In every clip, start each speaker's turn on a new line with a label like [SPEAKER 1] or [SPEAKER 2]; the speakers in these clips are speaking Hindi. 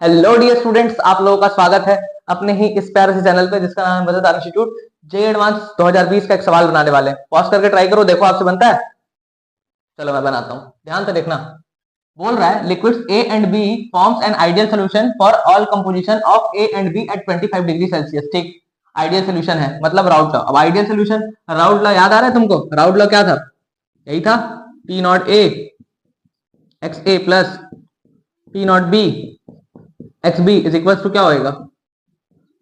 [SPEAKER 1] हेलो डियर स्टूडेंट्स, आप लोगों का स्वागत है अपने ही इस प्यारे से चैनल पे जिसका नाम है मजेदार इंस्टीट्यूट। जे एडवांस 2020 का एक सवाल बनाने वाले हैं। पॉज करके ट्राई करो, देखो आपसे बनता है। चलो मैं बनाता हूँ, ध्यान से देखना। बोल रहा है liquids A and B forms an ideal solution for all composition of A and B at 25 degree Celsius. ठीक, आइडियल सोल्यूशन है मतलब राउट लॉ। अब आइडियल सोल्यूशन राउट लॉ याद आ रहा है तुमको? राउट लॉ क्या था? यही था, P not A x A plus P not B x B is equal to क्या होएगा?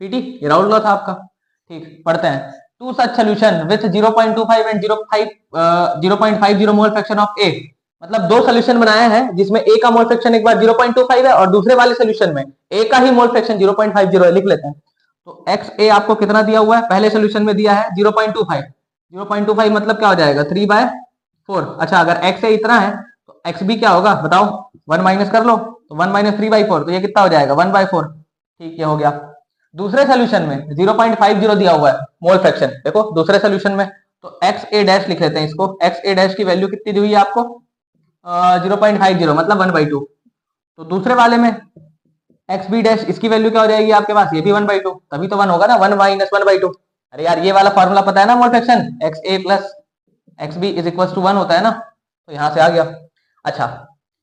[SPEAKER 1] पीटी। ये राउंड लॉ था आपका। ठीक, पढ़ते हैं। Two such solution with 0.25 and 0.50 mole fraction of A. मतलब दो सोल्यूशन बनाया है जिसमें ए का मोल फ्रैक्शन एक बार 0.25 है और दूसरे वाले सोल्यूशन में ए का ही मोल फ्रैक्शन 0.50 है। लिख लेते हैं। तो एक्स ए आपको कितना दिया हुआ है? पहले सोल्यूशन में दिया है 0.25। 0.25 मतलब क्या हो जाएगा? 3/4। अच्छा, अगर एक्स ए इतना है तो एक्स बी क्या होगा बताओ? 1 माइनस कर लो, तो 1 माइनस 3/4, तो ये कितना हो जाएगा? 1/4। ठीक, ये हो गया। दूसरे सोल्यूशन में 0.50 दिया हुआ है मोल फ्रैक्शन। देखो दूसरे सोल्यूशन में, तो एक्स ए डैश लिख लेते हैं इसको। एक्स ए डैश की वैल्यू कितनी दी हुई है आपको? 0.50 मतलब 1/2। तो दूसरे वाले में एक्स बी डैश, इसकी वैल्यू क्या हो जाएगी आपके पास? ये भी 1/2, तभी तो 1 होगा ना, 1 माइनस 1/2। अरे यार, ये वाला फॉर्मूला पता है ना mole fraction? X A plus x B is equal to 1 होता है ना, तो यहां से आ गया। अच्छा,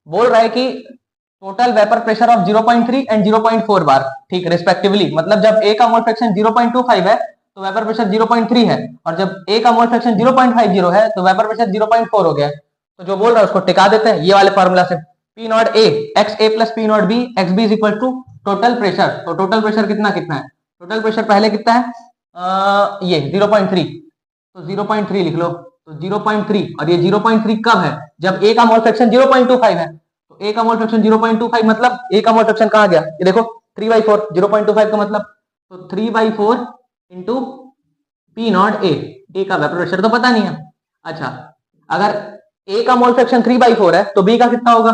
[SPEAKER 1] बोल रहा है कि total vapour pressure of 0.3 and 0.4 बार, ठीक, रिस्पेक्टिवली। मतलब जब ए का मोल फ्रैक्शन 0.25 है तो वेपर प्रेशर 0.3 है, और जब ए का मोल फ्रैक्शन 0.50 है तो वेपर प्रेशर 0.4 हो गया। तो जो बोल रहा है उसको टिका देते हैं ये वाले फार्मूला से। P not A x A plus P not B x B is equal to total pressure. तो टोटल प्रेशर कितना कितना है? टोटल प्रेशर पहले कितना है? ये 0.3, तो 0.3 लिख लो। तो 0.3, और ये 0.3 कब है? जब ए का मोल फ्रैक्शन 0.25 है। तो ए का मोल फ्रैक्शन 0.25 मतलब ए का मोल फ्रैक्शन कहां गया? ये देखो 3/4, 0.25 का मतलब, तो 3/4 इंटू पी नॉट ए। ए का वेपर प्रेशर तो पता नहीं है। अच्छा, अगर ए का मोल फ्रैक्शन 3/4 है तो बी का कितना होगा?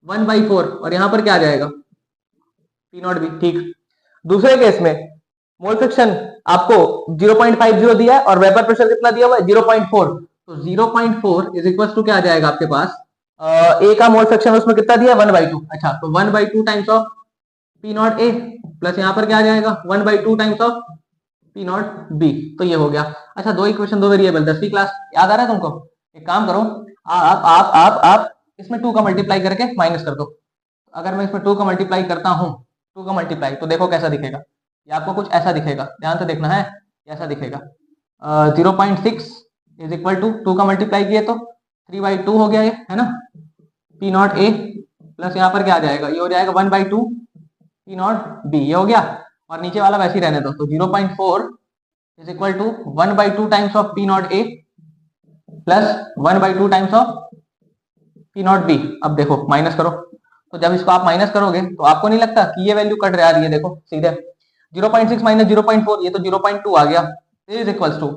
[SPEAKER 1] 1/4, और यहां पर क्या आ जाएगा? P not B. ठीक, दूसरे केस में मोल फ्रैक्शन आपको 0.50 दिया है और वेपर प्रेशर कितना दिया हुआ है? 0.4। तो 0.4 इज इक्वल टू क्या आ जाएगा आपके पास? ए का मोल फ्रैक्शन उसमें कितना दिया? 1/2। अच्छा, तो 1/2 times of P not A plus यहाँ पर क्या आ जाएगा? 1/2 times of P not B. तो ये हो गया। अच्छा, दो इक्वेशन दो वेरिएबल, 10वीं क्लास याद आ रहा है तुमको? एक काम करो, आप इसमें 2 का मल्टीप्लाई करके माइनस कर दो। अगर मैं इसमें 2 का मल्टीप्लाई करता हूं, 2 का मल्टीप्लाई, तो देखो कैसा दिखेगा। ये आपको कुछ ऐसा दिखेगा, ध्यान से देखना है। ऐसा दिखेगा 0.6 इज इक्वल टू 2 का मल्टीप्लाई किए तो 3/2 हो गया, ये है ना। पी नॉट ए प्लस यहाँ पर क्या आ जाएगा? ये हो जाएगा 1/2 पी नॉट बी। ये हो गया, और नीचे वाला वैसे ही रहने दो। तो 0.4 is equal to 1/2 times of P not A plus 1/2 times of P not B. अब देखो माइनस करो, तो जब इसको आप माइनस करोगे तो आपको नहीं लगता कि ये वैल्यू कट रही है? देखो सीधे 0.6 माइनस 0.4, ये तो 0.2 आ गया। Is equals to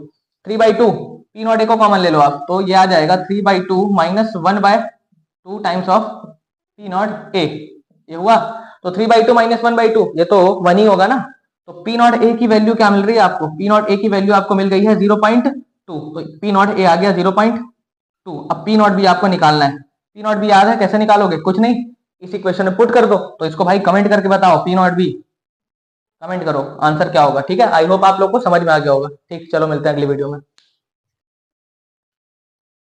[SPEAKER 1] 3/2, P not A को कॉमन ले लो आप, तो ये आ जाएगा 3/2 minus 1/2 times of P not ए। ये हुआ, तो 3/2 माइनस 1/2, ये तो 1 ही होगा ना। तो पी नॉट ए की वैल्यू क्या मिल रही है आपको? पी नॉट ए की वैल्यू आपको मिल गई है 0.2, तो पी नॉट ए आ गया 0.2। अब पी नॉट बी आपको निकालना है। पी नॉट बी याद है? कैसे निकालोगे? कुछ नहीं, इस इक्वेशन में पुट कर दो। तो इसको भाई कमेंट करके बताओ, पी नॉट बी कमेंट करो, आंसर क्या होगा। ठीक है, आई होप आप लोग को समझ में आ गया होगा। ठीक, चलो मिलते हैं अगली वीडियो में।